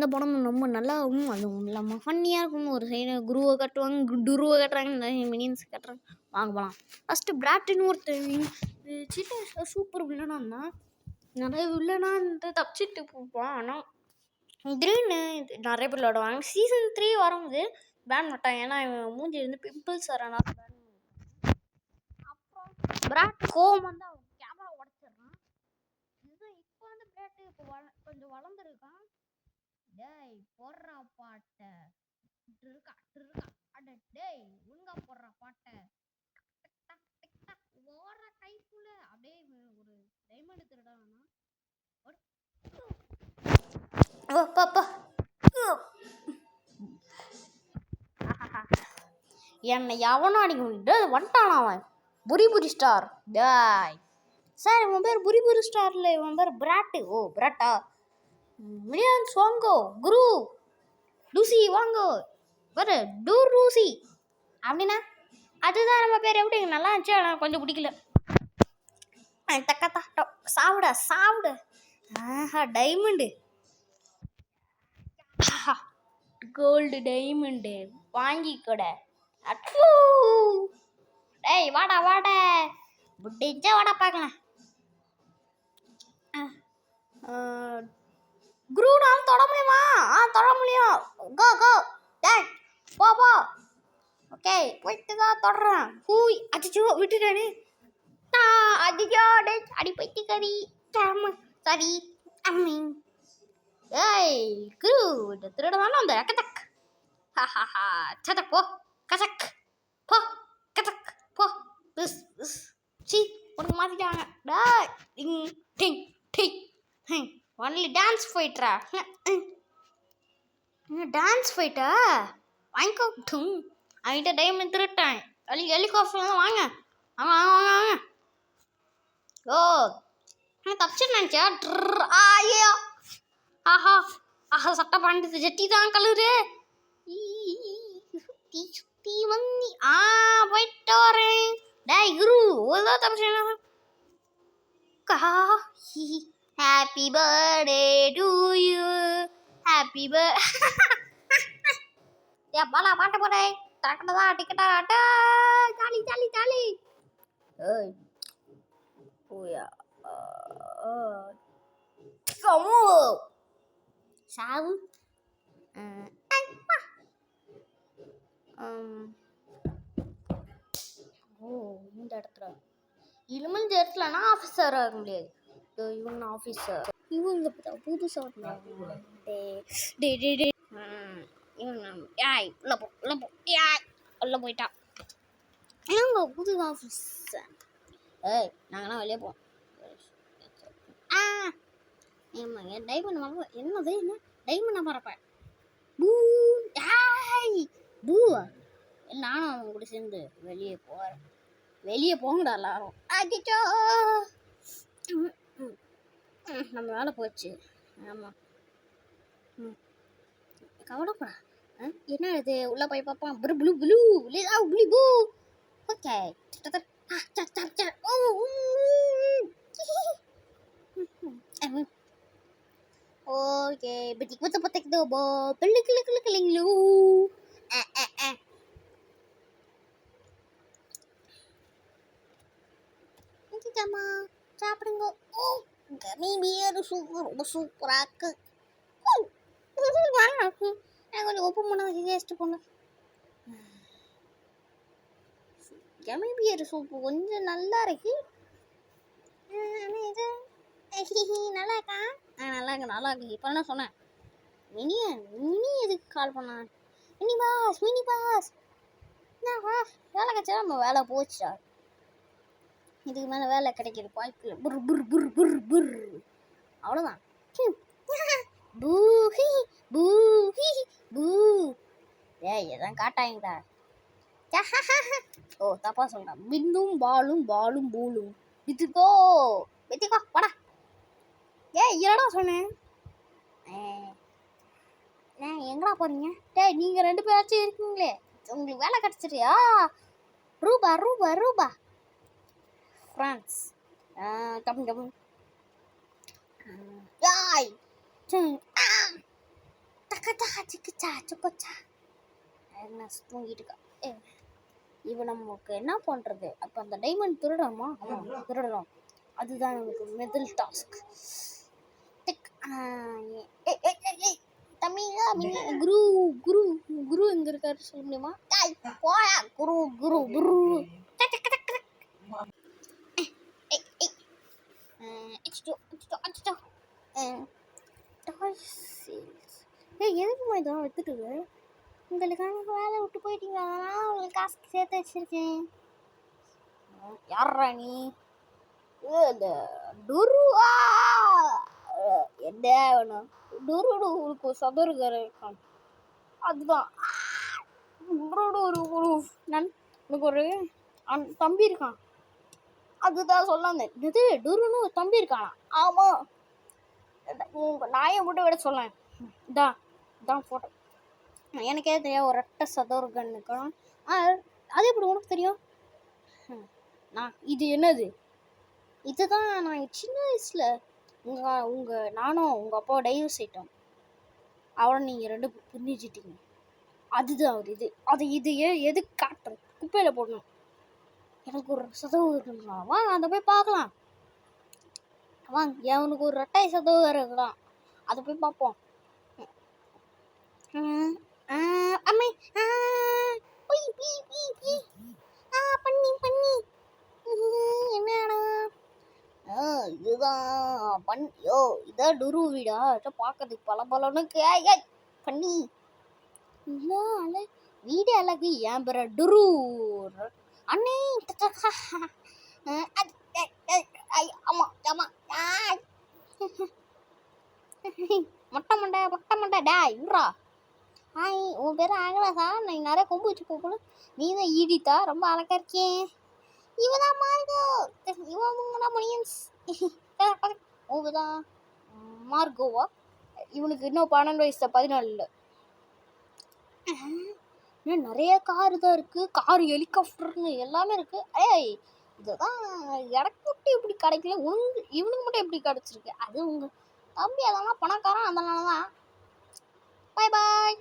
அந்த படம் ரொம்ப நல்லாவும் அதுவும் இல்லாமல் ஃபன்னியாக இருக்கும். ஒரு சைடு குருவை கட்டுவாங்க, டுருவை கட்டுறாங்க, நிறைய மினியன்ஸ் கட்டுறாங்க. வாங்க போகலாம். ஃபஸ்ட்டு பிராட்டுன்னு ஒருத்தன் சின்ன சூப்பர் வில்லனாக இருந்தான். நிறைய வில்லனான்ட்டு தப்பிச்சிட்டு போவான். ஆனால் திடீர்னு நிறைய பேர் விளாடுவாங்க. சீசன் 3 வரும்போது பேன் மாட்டாங்க. ஏன்னா இவன் மூஞ்சி வந்து பிம்பிள்ஸ் வரனால பேன். அப்புறம் பிராட் கோவம் வந்து அவன் கேமரா உடச்சிடுறான். இதுதான் இப்போ வந்து பிராட்டு இப்போ கொஞ்சம் வளர்ந்துருக்கான். டேய் போடுறா பாட்டை இருக்கா அட டேய் ஒழுங்கா போடுறா பாட்டை ஓடுற கைக்குள்ள அப்படியே ஒரு டைமண்ட் திருடானா என்னை எவனோ அடிக்க முடியாது வந்துட்டானா அவன் புரி ஸ்டார். டாய் சார் இவன் பேர் புரி ஸ்டார் இல்லை, இவன் பேர் பிராட்டு. ஓ பிராட்டா. மினியன்ஸ் வாங்கோ, குரு லூசி வாங்கோ, வேறு டூர் லூசி அப்படின்னா அதுதான் நம்ம பேர். எப்படி நல்லா இருந்துச்சு, ஆனால் கொஞ்சம் பிடிக்கல. தக்கத்தா சாப்பிட சாப்பிட. ஆஹா டைமண்டு, கோல்டு டைமண்டு வாங்கிக்கூட. அட்டூ டேய் வாடா வாடா புட்டிச்சா வாடா பார்க்கலாம். குருனால் தொட முடியுமா? தொட முடியும். கோ கோ டேய் போ போ. ஓகே போயிட்டு தான் தொடறேன். ஹூய் அச்சோ விட்டுட்டானே. அடிச்சோ டே அடி பைத்தி கறி சாரி அம்மிங். ஏய் குரு இந்த திருட தானே அந்த கதக். ஹாஹாஹா சதக் போ கசக் போ கதக் போ. பிஸ் பிஸ் சி உனக்கு மாற்றிட்டாங்க. டேய் டிங் டிங் டிங் டிங். ஒன்லி டான்ஸ் ஃபைட்ரா. டான்ஸ் ஃபைட்டா வாங்கிக்கோ. அவன்கிட்ட டைமண்ட் திருட்டான். ஹெலிகாப்டர்ல தான் வாங்க வாங்க வாங்க வாங்க. ஓ தப்பிச்சு நினச்சா. ஐயோ ஆஹா ஆஹா சட்டை பாண்டித்து ஜெட்டி தான் கலரு. சுத்தி சுத்தி வந்தி போயிட்டு வரேன். டேய் குரு ஒருதான் தப்பிச்சு. Happy birthday to you happy Bala பாட்ட போறேன். டக்கடா டிக்கெட்டா ஆட்டா ஜாலி ஜாலி ஜாலி. ஏய் ஓயா சமூ சாவு. ஓ இந்த இடத்துல இலுமஞ்ச இடத்துலனா ஆஃபீஸர் ஆக முடியாது. இவன் ஆஃபீஸர். இவங்க புதுசாக டே டே டே இவன் யாய் உள்ள போ உள்ள போ யாய் உள்ள போயிட்டான். இவங்க புது ஆஃபீஸர். ஏய் நாங்கள்லாம் வெளியே போவோம். டைமண்ட் வாங்க. என்னது என்ன டைமண்ட் மறப்பேன். பூ யாய் பூவா. நானும் அவங்க கூட சேர்ந்து வெளியே போகிறேன். வெளியே போங்கடா எல்லாரும். அடிச்சோ நம்ம வேலை போச்சு. ஆமாம் கவலைப்படா. என்ன இது உள்ளே போய் பார்ப்பான். ப்ளூ ப்ளூ ப்ளூ ப்ளூ பூ. Okay okay betik betul petik tu bo pelik pelik pelik pelik lu ini sama சாப்பிடுங்க. ஓ கமி பியர் சூப்பர் ரொம்ப சூப்பராக இருக்கு. எனக்கு கொஞ்சம் உப்பு மூணு வச்சு டேஸ்ட்டு போங்க. கமி பியர் சூப்பு கொஞ்சம் நல்லா இருக்கு. இது நல்லா இருக்கா? நல்லா இருக்கு நல்லா இருக்கு. இப்போ என்ன சொன்னேன் மினி எதுக்கு கால் பண்ணான்? மினி பாஸ் என்ன பாஸ் வேலை கிடைச்சா நம்ம வேலை போச்சா. இதுக்கு மேலே வேலை கிடைக்கிது வாய்ப்பு இல்லை. புர் புர் புர் புர் புர் அவ்வளோதான். பூ ஹி பூ ஹி பூ. ஏய் எதான் காட்டாங்கடா. ஓ தப்பா சொல்கிறேன். பிந்தும் பாலும் பாலும் பூலும் வித்துக்கோ வித்துக்கோ வாடா. ஏய் என்னடா சொன்னேன். எங்கடா போறீங்க? டேய் நீங்கள் 2 பேராச்சும் இருக்கீங்களே, உங்களுக்கு வேலை கிடச்சிட்டியா? ரூபா ரூபா ரூபா ஃப்ரான்ஸ் கம் யாய் சக்கச்சா சிக்கச்சா சுக்கச்சா என்ன தூங்கிட்டு இருக்கா. இவன் நமக்கு என்ன பண்ணுறது? அப்போ அந்த டைமண்ட் திருடணுமா? திருடணும். அதுதான் நமக்கு முதல் டாஸ்க். தமிழா குரு குரு குரு எங்க இருக்காரு சொல்ல முடியுமா? போயா குரு குரு குரு. எதுக்குமா இதெல்லாம் எடுத்துட்டு உங்களுக்கான வேலை விட்டு போயிட்டீங்க, அதனால் உங்களுக்கு காசு சேர்த்து வச்சிருக்கேன். யாரா நீ? இந்த டுருவா என்ன வேணும்? டுருடு உங்களுக்கு சதுரகர இருக்கான், அதுதான். எனக்கு ஒரு தம்பி இருக்கான், அதுதான் சொல்ல வந்தேன். இது டுருன்னு ஒரு தம்பி இருக்கானா? ஆமாம். நாயை மட்டும் விட சொல்லேன். இதான் ஃபோட்டோ. எனக்கே தெரியும் ஒரு ரெட்டை சதுரகன் இருக்கான். அது எப்படி உனக்கு தெரியும்? இது என்னது? இதுதான் நான் சின்ன வயசில் நானும் உங்கள் அப்பா டைவர்ஸ் ஆயிட்டோம். அவரை நீங்கள் 2 புரிஞ்சிட்டீங்க. அதுதான் ஒரு இது எதுக்கு காட்டுறேன்? குப்பையில் போடணும். எனக்கு ஒரு சதவீதம் வாங்க அதை போய் பார்க்கலாம். வாங்க, அவனுக்கு ஒரு ரெட்டை சதவீதம் இருக்கலாம், அதை போய் பார்ப்போம். அம்மை பண்ணி என்னடா இதுதான் இதான் டுரு வீடா? பார்க்கறதுக்கு பலன்னு பண்ணி வீடு அழகு. ஏன் பேர டுரு அண்ணே. மொட்டை மண்டை டா இவ்ரா. உன் பேர் ஆகலாசா? நீ நிறைய கொம்பு வச்சு போகணும். நீ தான் ஈடித்தா, ரொம்ப அழகா இருக்கேன். இவதான் மார்கோ. இவன் முனியன்ஸ். இவதான் மார்கோவா? இவனுக்கு இன்னும் 12 வயசு, 14 இல்லை. நிறைய காரு தான் இருக்கு. கார், ஹெலிகாப்டர்னு எல்லாமே இருக்கு. இதுதான் எனக்கு மட்டும் எப்படி கிடைக்கல, இவனுக்கு மட்டும் எப்படி கிடைச்சிருக்கு? அது உங்க தம்பி அதெல்லாம் பணக்காரன், அதனாலதான். Bye bye.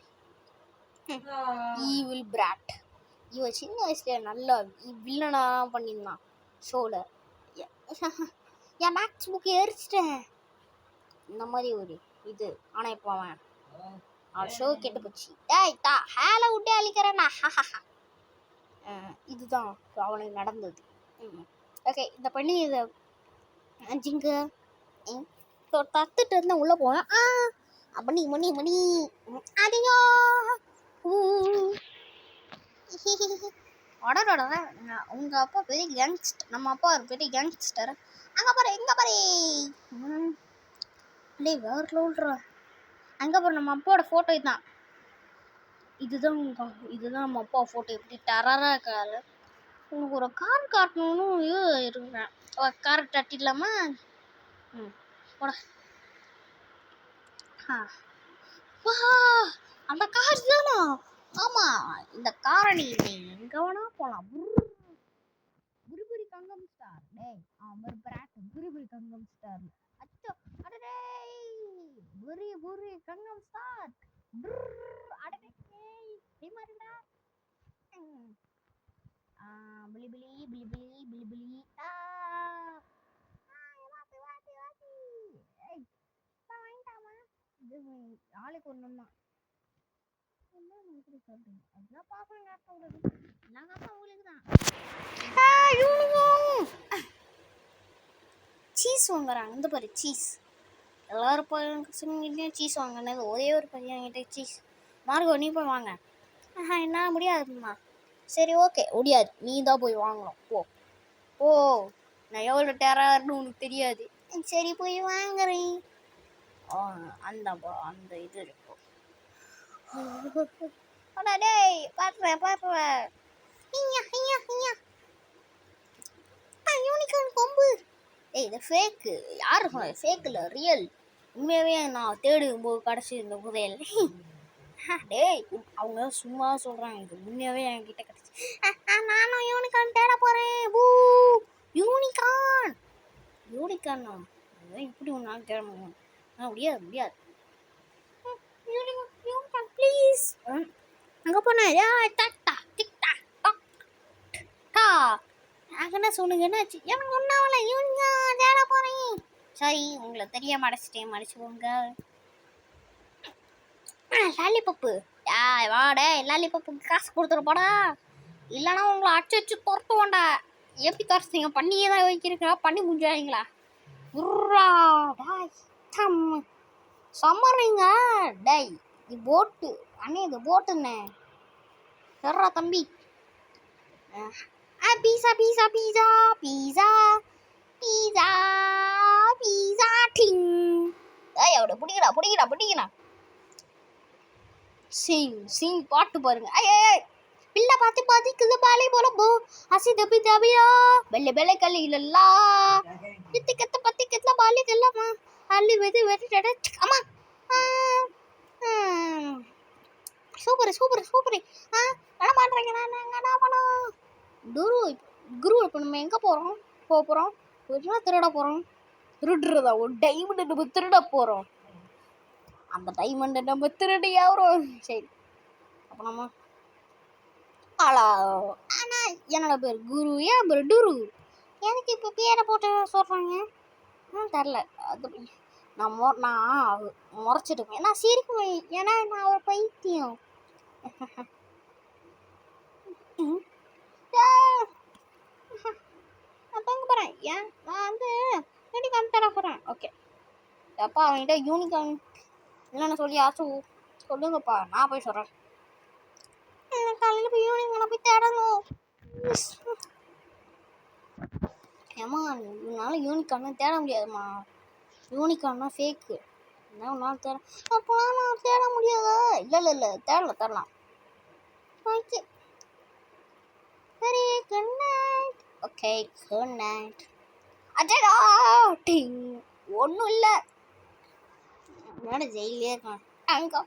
Evil brat. இவன் சின்ன வயசுல நல்லா வில்லனா பண்ணியிருந்தான் ஷோவில். என் மேக்ஸ் புக்கு எரிச்சிட்டேன் இந்த மாதிரி ஒரு இது. ஆனால் இப்போ அவன் ஷோ கெட்டு போச்சு. ஹேலை விட்டே அழிக்கிறேன்னா. இதுதான் அவனுக்கு நடந்தது. ஓகே, இந்த பண்ணி இதை ஜிங்க தத்துட்டு இருந்தால் உள்ளே போவேன். மணி அதையோ உடனோட உங்கள் அப்பா பெரிய கேங்ஸ்டர், நம்ம அப்பா ஒரு பெரிய கேங்ஸ்டர். அங்கே பாரு, எங்கே பாரு, வேறு லோல்றா. அங்கே பாரு, நம்ம அப்பாவோட ஃபோட்டோ இதுதான். இதுதான் நம்ம அப்பா ஃபோட்டோ. எப்படி டெரராக இருக்காரு. உனக்கு ஒரு கார் காட்டணும்னு இருக்கிறேன். காரை தட்டிடலாமா? போட. வா, அந்த கார் தானா? ஆமா, இந்த காரை நீ எங்க வேணா போலாம். புரிபுரி கங்கம் ஸ்டார். அவர் பிராட் புரிபுரி கங்கம் ஸ்டார். அச்சோ, அடடே, புரி கங்கம் ஸ்டார். அடடே, மாறுடா. பிளி பிளி பிளி பிளி பிளி பிளி. வாங்கிட்டாமா. இது ஆளுக்கு ஒண்ணுமா? அதெல்லாம் பாப்பேன். சீஸ் வாங்குறாங்க. இந்த பாரு, சீஸ். எல்லாரும் பசங்கள்கிட்டையும் சீஸ் வாங்கினது. ஒரே ஒரு பையன்கிட்ட சீஸ். மார்கோ, நீ போய் வாங்க. என்ன முடியாதுமா? சரி, ஓகே, முடியாது. நீ தான் போய் வாங்கணும். போ. நான் எவ்வளோ டெரர்னு உனக்கு தெரியாது. சரி, போய் வாங்குறேன். அந்த இது இருக்கும். டேய், பாடுறேன். யூனிகார்ன் கொம்பு. இது ஃபேக்கு. யாரு சொன்னது? ஃபேக் இல்லை, ரியல். உண்மையாகவே நான் தேடும்போது கடைசி இந்த புதையல். டேய், அவங்க சும்மா சொல்கிறாங்க. இது உண்மையாகவே என்கிட்ட கிடச்சி. நானும் யூனிகார்ன் தேட போகிறேன். யூனிகார்னா? இப்படி ஒன்று தேட முடியும்? முடியாது. கைஸ் அங்கே போனேன் என்ன சொல்லுங்க என்னாச்சு எனக்கு ஒன்றாவல இவனுங்க தேட போகிறேன். சரி உங்களை தெரிய மடிச்சுக்கோங்க. லாலிபப்பு வாடா லாலிபப்புக்கு காசு கொடுத்துட்டு போடா, இல்லைன்னா உங்களை அடிச்சு துரத்துவோண்டா. எப்படி துரத்துங்க? பண்ணியே தான் வைக்கிறீங்களா? பண்ணி முடிஞ்சாங்களா? சம்மறீங்க டை இது போட்டு அண்ணே, இது போட்டுண்ணே சர்றா தம்பி. பீஸா பீஸா பீஸா பீஸா பீஸா பீஸா டிங். அவட பிடிக்கடா சிங் பாட்டு பாருங்க. பிள்ளை பார்த்து கிளை பாலை போல போ அசி தப்பி தவியா வெள்ளை கல்லிலல்லா இத்து கத்த பத்தி கத்த பாலி கல்லமா அள்ளி வெதி அம்மா. சூப்பர் பண்ண மாட்டேங்க. நான் என்ன பண்ணோம்? குரு இப்போ நம்ம எங்கே போகிறோம்? ஒரு திருட போகிறோம். திருடுறதா? ஒரு டைமண்ட் நம்ம திருட போகிறோம். அந்த டைமண்டை நம்ம திருடியா வரும். சரி அப்போ நம்ம ஆனால் என்னோட பேர் குரு, ஏன் பேர் டுரு? எனக்கு இப்போ பேரை போட்டு சொல்கிறாங்க தெரில. அது நான் முறைச்சிட்டுப்பேன். நான் சிரிக்குவேன், ஏன்னா நான் ஒரு பைத்தியம். நான் தங்க போகிறேன். ஏன் நான் வந்து யூனிகார்ன் தர போகிறேன். ஓகே அப்பா அவன்கிட்ட யூனிகார்ன் இல்லைன்னு சொல்லி சொல்லுங்கப்பா, நான் போய் சொல்கிறேன். காலையில் போய் யூனிகார்னை போய் தேடணும். ஏம்மா உன்னால் யூனிகார்னை தேட முடியாதும்மா. யூனிகார்னா ஃபேக்கு. என்ன உன்னால் அப்போலாம் நான் தேட முடியாதா? இல்லை தேடலாம். ஓகே சரி good night. Okay good night. அடடா டிங் ஒன்றும் இல்லை, என்னோட ஜெயிலே இருக்கான் அங்க.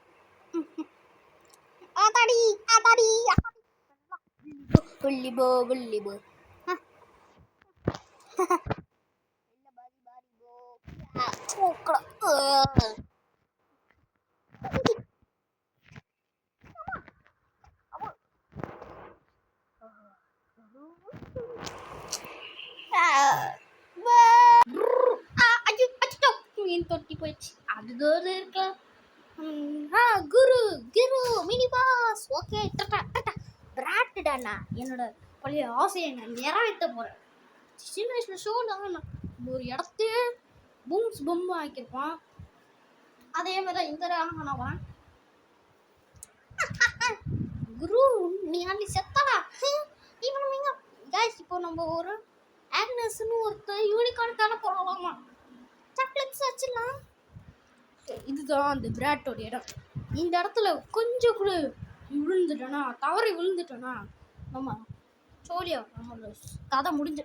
ஆதாடி புள்ளிபோ தொட்டி போயிடுச்சு. அதுதான் இருக்க. குரு மினி பாஸ். ஓகே பிராட்டுடாண்ணா என்னோட பழைய ஆசையை நான் நிறைவேற்ற போகிறேன். சின்ன வயசுல ஷோ நான் ஒரு இடத்தையே பொம்மை ஆக்கியிருப்பான். அதே மாதிரி தான் இந்த நான் வரேன். குரு நீ அன்னைக்கு செத்தடா. இப்போ நம்ம ஒரு ஆக்னஸ்ன்னு ஒருத்தர் யூனிகார்ன் தானே போடலாமா? சாக்லேட்ஸ் வச்சிடலாம். இதுதான் அந்த பிராட்டோட இடம். இந்த இடத்துல கொஞ்சம் கூட தவறி விழுந்துட்டோன்னா நம்ம சோழியா நம்மளோட கதை முடிஞ்சு.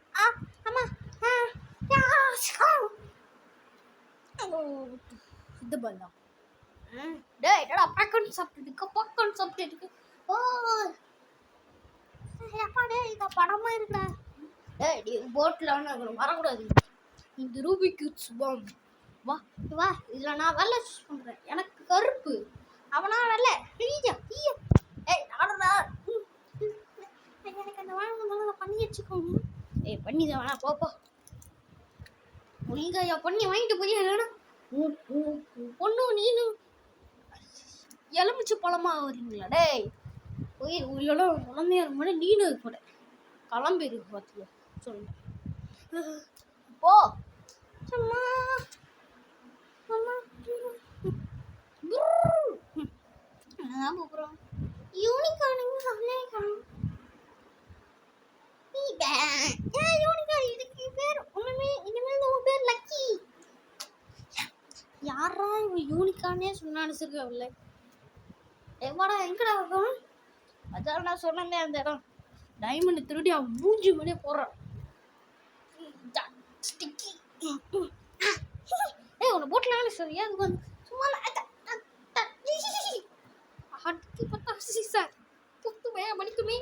இது பண்ணலாம். என்னடா பாக்கன் சாப்பிட்டு ஓ எப்பாடே இதை படமா இருக்கா? போட்டில் வரக்கூடாது. இந்த ரூபிக் வா இதில் நான் வெள்ளை சூஸ் பண்ணுறேன். எனக்கு கருப்பு, அவனா வெள்ளை. எனக்கு அந்த வேலை பண்ணி வச்சுக்கோங்க. பண்ணிதான் வேணா போப்போ. ஒழுங்கா பண்ணி வாங்கிட்டு போய் இல்லைன்னா பொண்ணு நீனும் எலுமிச்சு பழமா வரீங்களா? போய் இல்லைன்னா குழந்தையா இருக்கும் நீனும் கூட கிளம்பிடு பார்த்துக்க சொல்லுங்க. போ சும்மா போகிறோம். இதுக்கு பேர் ஒண்ணுமே. இனிமேல் உங்க பேர் லக்கி. யாரா இவன் யூனிகார்னே சொன்ன அனுசரிக்கவில்லை. எங்கடா இருக்கணும்? அதான் நான் சொன்னேன் அந்த இடம். டைமண்ட் திருடி அவன் மூஞ்சி மணியே போடுறான். உன்னை போட்டலாம் சரியா சும்மா அடுத்து பார்த்தா சார் புத்துமே மணிக்குமே.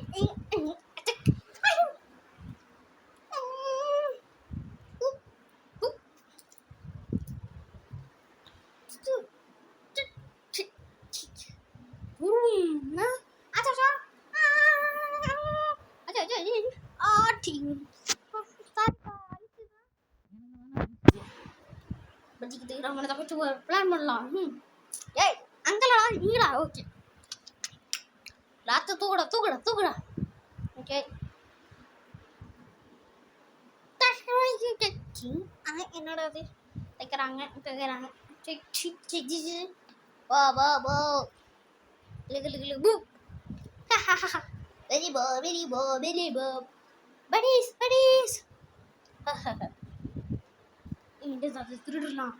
வச்சுக்கிட்டு நம்ம தப்பிச்சு ஒரு பிளான் பண்ணலாம். ஏய் அங்கலா நீங்களா? ஓகே லாத்த தூக்குடா. ஓகே என்னடா அது தைக்கிறாங்க. வா வெரி போ படிஸ் திருடலாம்.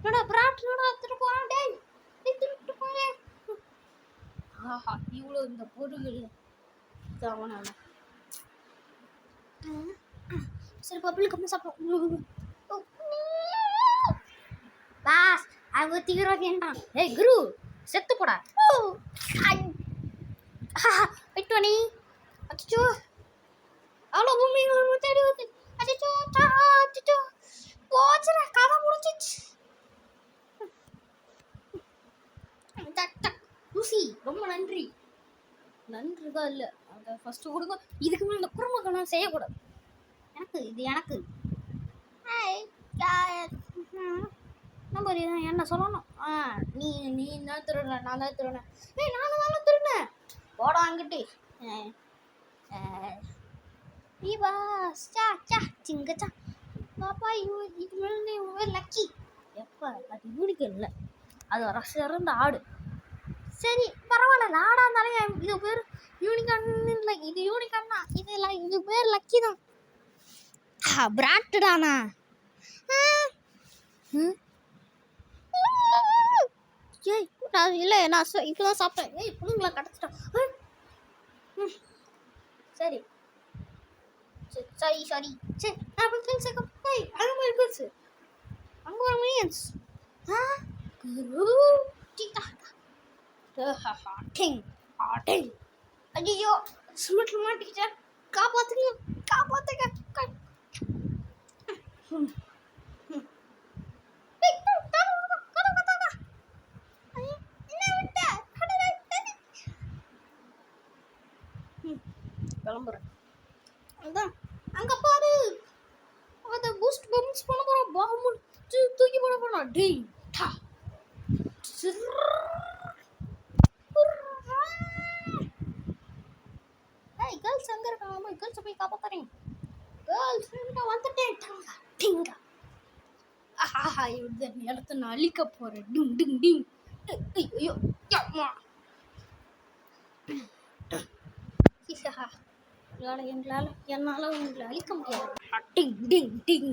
என்னடா பிராட் திருட்டு போறான். டேய் திருட்டு போயே. இவ்வளோ இந்த பொருள் அவனால சரி பப்ளிக் கம்மி சாப்பிடும். பாஸ் அவங்க தீவிரவாதின்றான். ஏய் குரு செத்து போடா. போயிட்டு நீ அச்சோ அவ்வளோ பூமிகளை தேடி வந்து அச்சோ போச்சுடா கதை முடிஞ்சிச்சு. லூசி ரொம்ப நன்றி தான் இல்லை அதை ஃபஸ்ட்டு கொடுங்க. இதுக்கு மேலே இந்த குறும்புக்கெல்லாம் செய்யக்கூடாது. எனக்கு நம்பர் என்ன சொல்லணும். நீ தான் திருடுன நான் தான் திருடுனேன். ஏய் நானும் தானே திருடுனேன் போட வாங்கிட்டு சிங்கச்சா பாப்பா இது மேலே லக்கி எப்போ அது யூனிக் இல்லை அது வர சிறந்த ஆடு. சரி பரவாயில்ல ஆடாக இருந்தாலும் இது பேர் யூனிகான் இல்லை. இது யூனிகான் தான். இது பேர் லக்கி தான். பிராட்டுடானா ஏய் நான் இல்லை நான் இப்போ தான் சாப்பிட்டேன். ஏய் பிள்ளைங்களா கிடச்சிட்டேன். சரி சரி அங்கே இருக்கு அங்கே ஒரு மீன்ஸ் ஐயோ சிமெண்ட்ல மாட்டிக்கிட்டேன். காப்பாத்துங்க. கிளம்புறேன். அதான் அங்க பாரு அத பூஸ்ட் பம்ப்ஸ் பண்ண போறோம். பாம்பு தூக்கி போட போறோம். டேய் டா ஏய் கேர்ள்ஸ் அங்க இருக்காங்க. கேர்ள்ஸ் போய் காப்பாத்துறேன். கேர்ள்ஸ் வந்துட்டேன். டிங்கா இந்த இடத்த நான் அழிக்க போறேன். டிங் டிங் டிங். ஐயோ அம்மா என்னால உங்களை அழிக்க முடியாது. டிங் டிங் டிங்.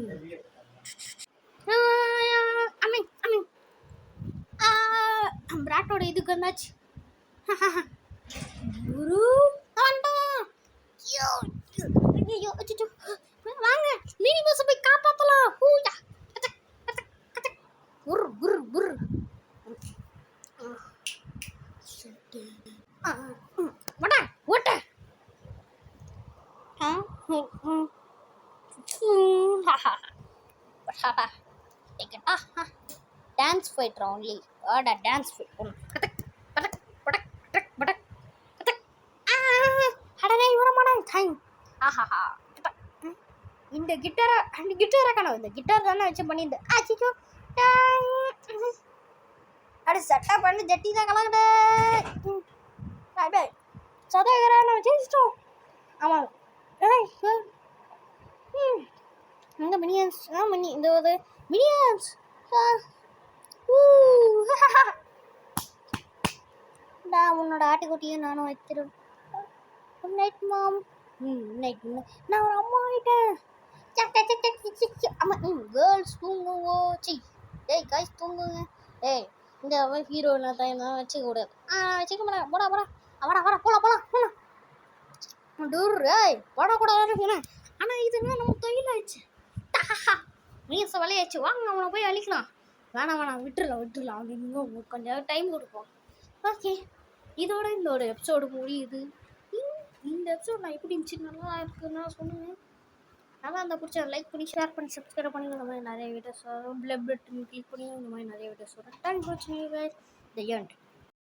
பிராட்டோட இதுக்கு வந்தாச்சு. குரு ஐயோ வாங்க மினி பஸ் போய் காப்பாத்தலாம். Dance fight only dance fight. இந்த கிட்டாரை கனவு இந்த கிட்டார் தானே வச்சு பண்ணியிருந்தேன். ஆச்சிச்சோ அப்படி சட்டை பண்ணி ஜட்டி தான் கலக்குது. சதவீதம் வச்சுட்டோம். ஆமாம் அங்கே மினியன்ஸ் இந்த ஒரு மினியன்ஸ் உன்னோட ஆட்டுக்குட்டியும் நானும் வச்சிடும். குட் நைட் மாம். நைட் நான் ஒரு அம்மா ஆகிட்டேன். ஆமாம் கேர்ள்ஸ் தூங்குவோ. டேய் காய்ஸ் தூங்குங்க. டேய் இந்த ஹீரோ டைம் தான் வச்சுக்க கூடாது. வச்சுக்க மாட்டேன். போடா டூர் போடக்கூடாது. ஆனால் இதுதான் நம்ம தொழில் ஆயிடுச்சு. மீச வலையாச்சு. வாங்க அவனை போய் அழிக்கலாம். வேணாம் விட்டுடலாம். அவங்க இன்னும் கொஞ்சம் டைம் கொடுப்போம். ஓகே இதோட இந்த ஒரு எபிசோடு முடியுது. இந்த எபிசோட் நான் எப்படி இருந்துச்சு நல்லா இருக்குன்னா சொல்லுங்கள். நல்லா இருந்தால் பிடிச்சா லைக் பண்ணி ஷேர் பண்ணி சப்ஸ்கிரைப் பண்ணி இந்த மாதிரி நிறைய வீடியோஸ் வரும். பிளட் பட்டன் கிளிக் பண்ணி இந்த மாதிரி நிறைய வீடியோஸ் வரும். தேங்க்ஸ் ஃபார் வாட்சிங் யூ கைஸ். The end.